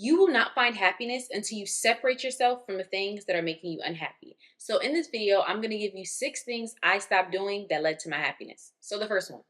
You will not find happiness until you separate yourself from the things that are making you unhappy. So, in this video, I'm going to give you 6 things I stopped doing that led to my happiness. So, the first one,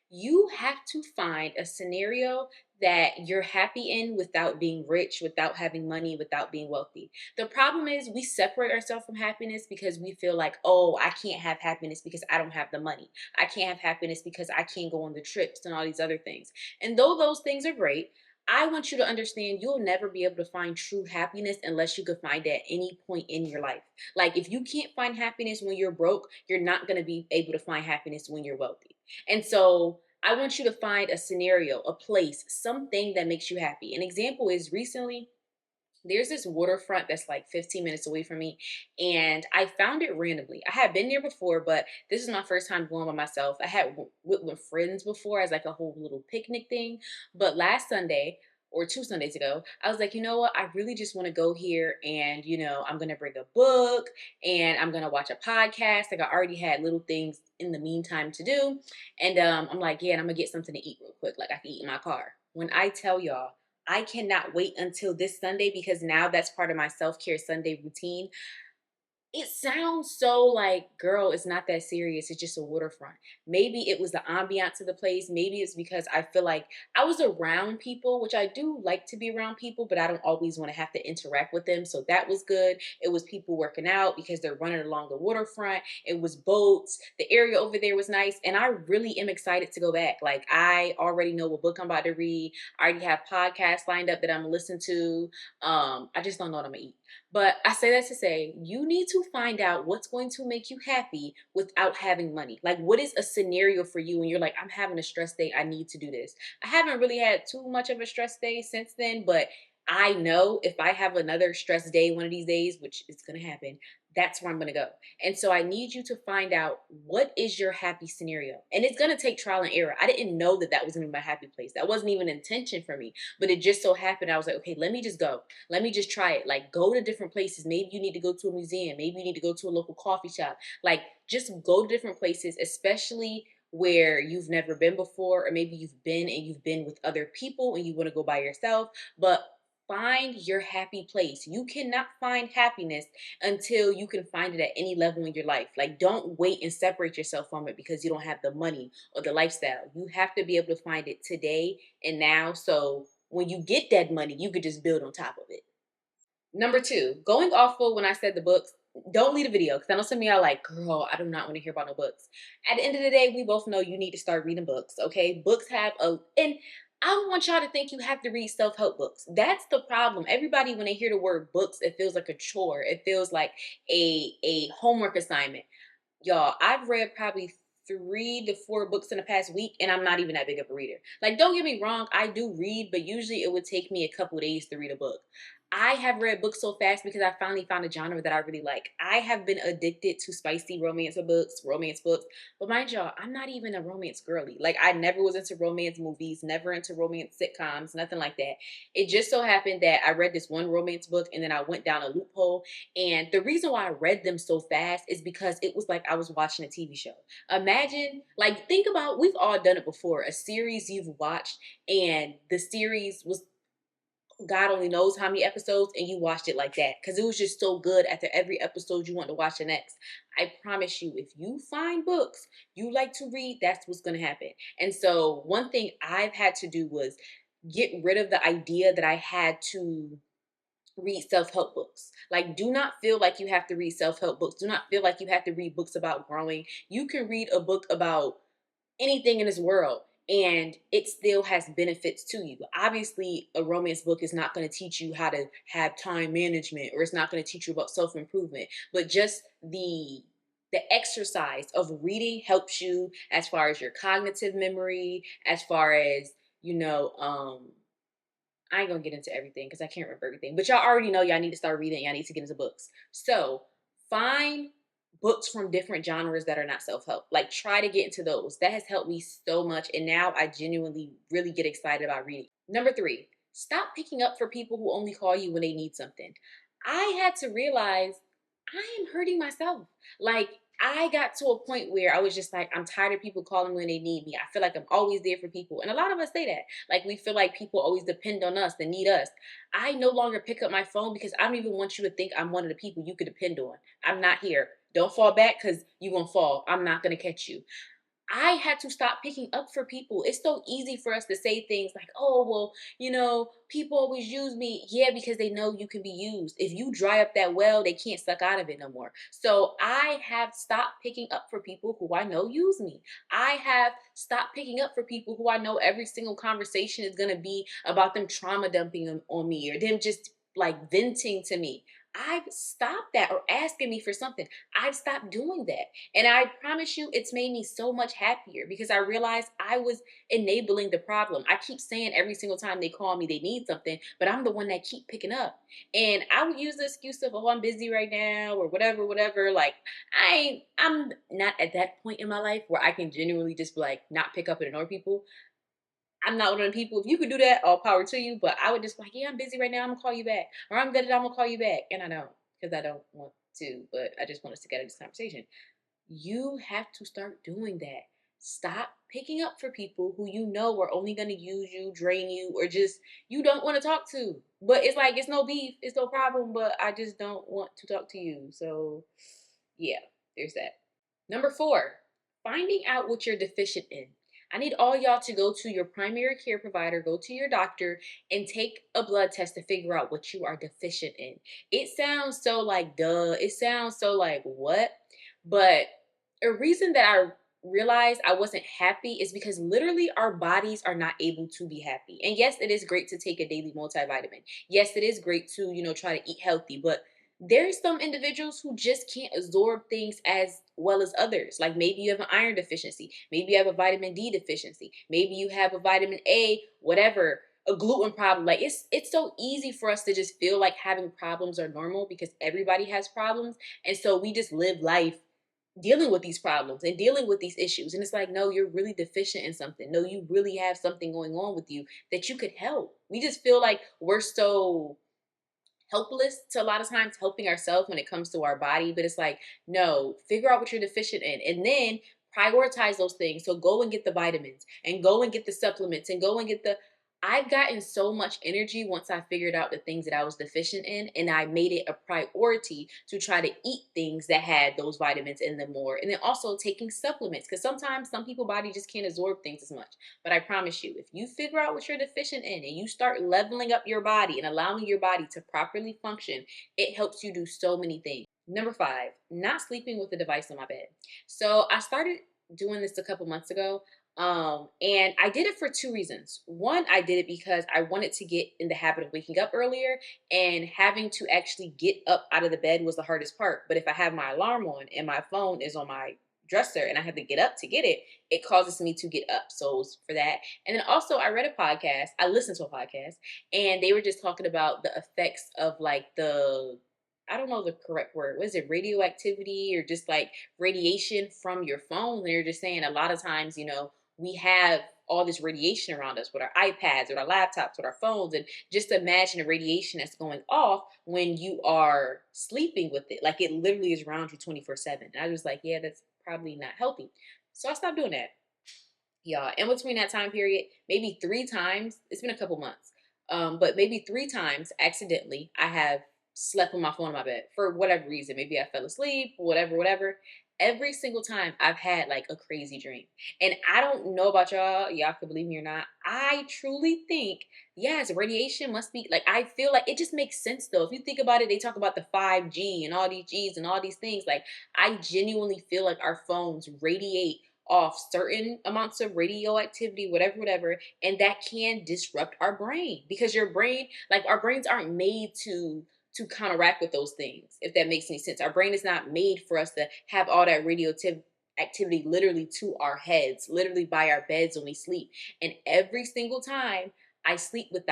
you have to find a scenario that you're happy in without being rich, without having money, without being wealthy. The problem is we separate ourselves from happiness because we feel like, oh, I can't have happiness because I don't have the money. I can't have happiness because I can't go on the trips and all these other things. And though those things are great, I want you to understand you'll never be able to find true happiness unless you could find it at any point in your life. Like if you can't find happiness when you're broke, you're not going to be able to find happiness when you're wealthy. And so I want you to find a scenario, a place, something that makes you happy. An example is recently there's this waterfront that's like 15 minutes away from me, and I found it randomly. I had been there before, but this is my first time going by myself. I had went with friends before as like a whole little picnic thing, but last Sunday or 2 Sundays ago, I was like, you know what? I really just want to go here, and I'm gonna bring a book and I'm gonna watch a podcast. Like I already had little things in the meantime to do, and I'm like, yeah, and I'm gonna get something to eat real quick. Like I can eat in my car. When I tell y'all, I cannot wait until this Sunday because now that's part of my self-care Sunday routine. It sounds so like, girl, it's not that serious. It's just a waterfront. Maybe it was the ambiance of the place. Maybe it's because I feel like I was around people, which I do like to be around people, but I don't always want to have to interact with them. So that was good. It was people working out because they're running along the waterfront. It was boats. The area over there was nice. And I really am excited to go back. Like, I already know what book I'm about to read. I already have podcasts lined up that I'm listening to. I just don't know what I'm going to eat. But I say that to say you need to find out what's going to make you happy without having money. Like, what is a scenario for you when you're like, I'm having a stress day, I need to do this. I haven't really had too much of a stress day since then, but I know if I have another stress day one of these days, which is going to happen, that's where I'm going to go. And so I need you to find out what is your happy scenario. And it's going to take trial and error. I didn't know that that was going to be my happy place. That wasn't even intention for me, but it just so happened. I was like, okay, let me just go. Let me just try it. Like, go to different places. Maybe you need to go to a museum. Maybe you need to go to a local coffee shop. Like, just go to different places, especially where you've never been before, or maybe you've been and you've been with other people and you want to go by yourself. But find your happy place. You cannot find happiness until you can find it at any level in your life. Like, don't wait and separate yourself from it because you don't have the money or the lifestyle. You have to be able to find it today and now. So when you get that money, you could just build on top of it. Number two, going off of when I said the books, don't leave the video because I know some of y'all like, girl, I do not want to hear about no books. At the end of the day, we both know you need to start reading books, okay? Books have and I don't want y'all to think you have to read self-help books. That's the problem. Everybody, when they hear the word books, it feels like a chore. It feels like a homework assignment. Y'all, I've read probably 3 to 4 books in the past week, and I'm not even that big of a reader. Like, don't get me wrong, I do read, but usually it would take me a couple of days to read a book. I have read books so fast because I finally found a genre that I really like. I have been addicted to spicy romance books. But mind y'all, I'm not even a romance girly. Like, I never was into romance movies, never into romance sitcoms, nothing like that. It just so happened that I read this one romance book and then I went down a loophole. And the reason why I read them so fast is because it was like I was watching a TV show. Imagine, like, think about, we've all done it before, a series you've watched and the series was God only knows how many episodes, and you watched it like that because it was just so good. After every episode, you want to watch the next. I promise you, if you find books you like to read, that's what's going to happen. And so, one thing I've had to do was get rid of the idea that I had to read self-help books. Like, do not feel like you have to read self-help books. Do not feel like you have to read books about growing. You can read a book about anything in this world and it still has benefits to you. Obviously, a romance book is not going to teach you how to have time management, or it's not going to teach you about self-improvement, but just the exercise of reading helps you as far as your cognitive memory, as far as I ain't gonna get into everything because I can't remember everything, but y'all already know y'all need to start reading. Y'all need to get into books. So find books from different genres that are not self-help. Like, try to get into those. That has helped me so much. And now I genuinely really get excited about reading. Number three, stop picking up for people who only call you when they need something. I had to realize I am hurting myself. Like, I got to a point where I was just like, I'm tired of people calling when they need me. I feel like I'm always there for people. And a lot of us say that. Like, we feel like people always depend on us, they need us. I no longer pick up my phone because I don't even want you to think I'm one of the people you could depend on. I'm not here. Don't fall back because you're going to fall. I'm not going to catch you. I had to stop picking up for people. It's so easy for us to say things like, oh, well, people always use me. Yeah, because they know you can be used. If you dry up that well, they can't suck out of it no more. So I have stopped picking up for people who I know use me. I have stopped picking up for people who I know every single conversation is going to be about them trauma dumping on me or them just like venting to me. I've stopped that or asking me for something. I've stopped doing that. And I promise you, it's made me so much happier because I realized I was enabling the problem. I keep saying every single time they call me, they need something, but I'm the one that keep picking up. And I would use the excuse of, oh, I'm busy right now or whatever, whatever. Like I'm not at that point in my life where I can genuinely just be like not pick up and ignore people. I'm not one of the people. If you could do that, all power to you. But I would just be like, yeah, I'm busy right now. I'm gonna call you back, or I'm good. I'm gonna call you back, and I don't because I don't want to. But I just want us to get into this conversation. You have to start doing that. Stop picking up for people who you know are only going to use you, drain you, or just you don't want to talk to. But it's like, it's no beef, it's no problem, but I just don't want to talk to you. So, yeah, there's that. Number four, finding out what you're deficient in. I need all y'all to go to your primary care provider, go to your doctor, and take a blood test to figure out what you are deficient in. It sounds so like duh. It sounds so like what? But a reason that I realized I wasn't happy is because literally our bodies are not able to be happy. And yes, it is great to take a daily multivitamin. Yes, it is great to, try to eat healthy, but there's some individuals who just can't absorb things as well as others. Like maybe you have an iron deficiency, maybe you have a vitamin D deficiency, maybe you have a vitamin A, whatever, a gluten problem. Like it's so easy for us to just feel like having problems are normal because everybody has problems. And so we just live life dealing with these problems and dealing with these issues. And it's like, no, you're really deficient in something. No, you really have something going on with you that you could help. We just feel like we're so helpless to a lot of times helping ourselves when it comes to our body. But it's like, no, figure out what you're deficient in and then prioritize those things. So go and get the vitamins and go and get the supplements and go and get the. I've gotten so much energy once I figured out the things that I was deficient in, and I made it a priority to try to eat things that had those vitamins in them more. And then also taking supplements because sometimes some people body just can't absorb things as much. But I promise you, if you figure out what you're deficient in and you start leveling up your body and allowing your body to properly function, it helps you do so many things. Number five, not sleeping with a device on my bed. So I started doing this a couple months ago. And I did it for two reasons. One, I did it because I wanted to get in the habit of waking up earlier, and having to actually get up out of the bed was the hardest part. But if I have my alarm on and my phone is on my dresser and I have to get up to get it, it causes me to get up. So it was for that. And then also I read a podcast, I listened to a podcast, and they were just talking about the effects of like I don't know the correct word. What is it? Radioactivity or just like radiation from your phone. And they're just saying a lot of times, we have all this radiation around us with our iPads, with our laptops, with our phones. And just imagine the radiation that's going off when you are sleeping with it. Like it literally is around you 24/7. And I was like, yeah, that's probably not healthy. So I stopped doing that. Yeah. In between that time period, maybe three times, it's been a couple months, but maybe three times accidentally, I have slept with my phone in my bed for whatever reason. Maybe I fell asleep, whatever, whatever. Every single time I've had like a crazy dream. And I don't know about y'all. Y'all can believe me or not. I truly think, yes, radiation must be like, I feel like it just makes sense though. If you think about it, they talk about the 5G and all these G's and all these things. Like, I genuinely feel like our phones radiate off certain amounts of radioactivity, whatever, whatever, and that can disrupt our brain because your brain, like our brains aren't made to counteract with those things, if that makes any sense. Our brain is not made for us to have all that radioactive activity literally to our heads, literally by our beds when we sleep. And every single time I sleep with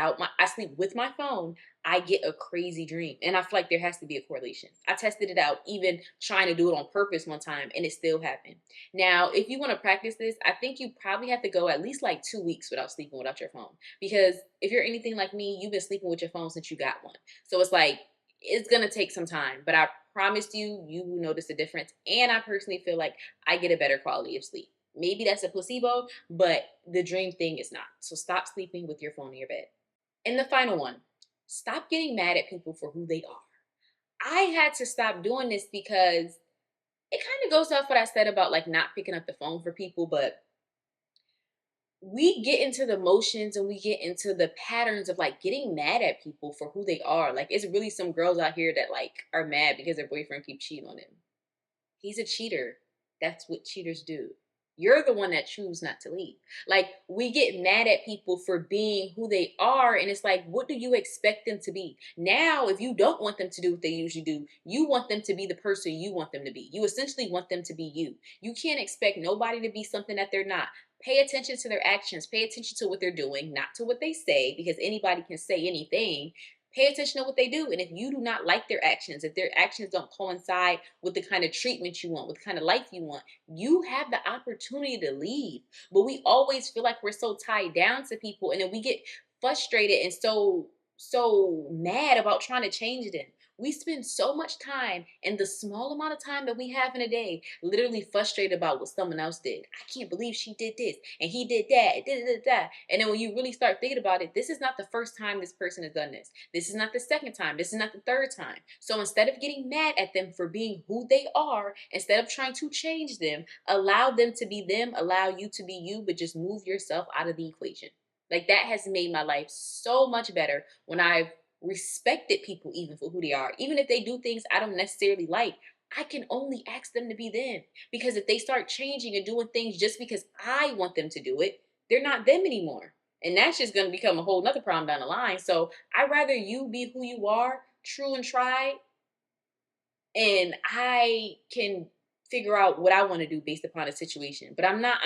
my phone, I get a crazy dream. And I feel like there has to be a correlation. I tested it out, even trying to do it on purpose one time, and it still happened. Now, if you want to practice this, I think you probably have to go at least like 2 weeks without sleeping without your phone. Because if you're anything like me, you've been sleeping with your phone since you got one. So it's like It's gonna take some time, but I promise you, you will notice a difference. And I personally feel like I get a better quality of sleep. Maybe that's a placebo, but the dream thing is not. So stop sleeping with your phone in your bed. And the final one, stop getting mad at people for who they are. I had to stop doing this because it kind of goes off what I said about like not picking up the phone for people, but we get into the motions and we get into the patterns of like getting mad at people for who they are. Like it's really some girls out here that like are mad because their boyfriend keeps cheating on them. He's a cheater. That's what cheaters do. You're the one that choose not to leave. Like we get mad at people for being who they are, and it's like, what do you expect them to be? Now, if you don't want them to do what they usually do, you want them to be the person you want them to be. You essentially want them to be you. You can't expect nobody to be something that they're not. Pay attention to their actions. Pay attention to what they're doing, not to what they say, because anybody can say anything. Pay attention to what they do. And if you do not like their actions, if their actions don't coincide with the kind of treatment you want, with the kind of life you want, you have the opportunity to leave. But we always feel like we're so tied down to people, and then we get frustrated and so mad about trying to change them. We spend so much time in the small amount of time that we have in a day, literally frustrated about what someone else did. I can't believe she did this and he did that, da. And then when you really start thinking about it, this is not the first time this person has done this. This is not the second time. This is not the third time. So instead of getting mad at them for being who they are, instead of trying to change them, allow them to be them, allow you to be you, but just move yourself out of the equation. Like that has made my life so much better when I've respected people even for who they are. Even if they do things I don't necessarily like, I can only ask them to be them. Because if they start changing and doing things just because I want them to do it, they're not them anymore. And that's just going to become a whole nother problem down the line. So I'd rather you be who you are, true and tried, and I can figure out what I want to do based upon a situation. But I'm not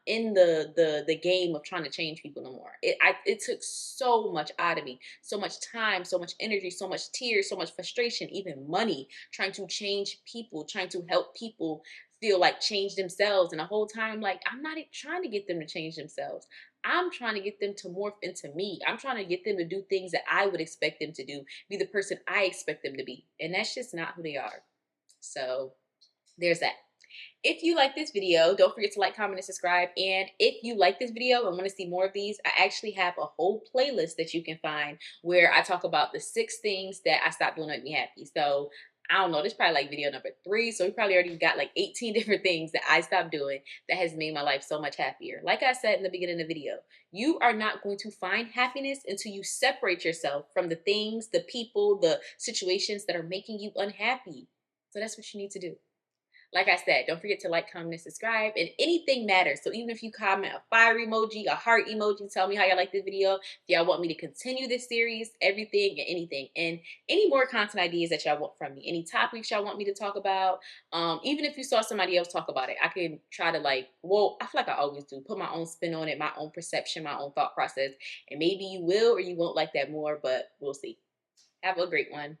in the game of trying to change people no more. It took so much out of me, so much time, so much energy, so much tears, so much frustration, even money, trying to change people, trying to help people feel like change themselves. And the whole time, like I'm not trying to get them to change themselves. I'm trying to get them to morph into me. I'm trying to get them to do things that I would expect them to do, be the person I expect them to be. And that's just not who they are. So there's that. If you like this video, don't forget to like, comment, and subscribe. And if you like this video and want to see more of these, I actually have a whole playlist that you can find where I talk about the 6 things that I stopped doing to make me happy. So I don't know, this is probably like video number 3. So we probably already got like 18 different things that I stopped doing that has made my life so much happier. Like I said in the beginning of the video, you are not going to find happiness until you separate yourself from the things, the people, the situations that are making you unhappy. So that's what you need to do. Like I said, don't forget to like, comment, and subscribe. And anything matters. So even if you comment a fire emoji, a heart emoji, tell me how y'all like this video. If y'all want me to continue this series, everything and anything. And any more content ideas that y'all want from me. Any topics y'all want me to talk about. Even if you saw somebody else talk about it, I can try to like, well, I feel like I always do. Put my own spin on it, my own perception, my own thought process. And maybe you will or you won't like that more, but we'll see. Have a great one.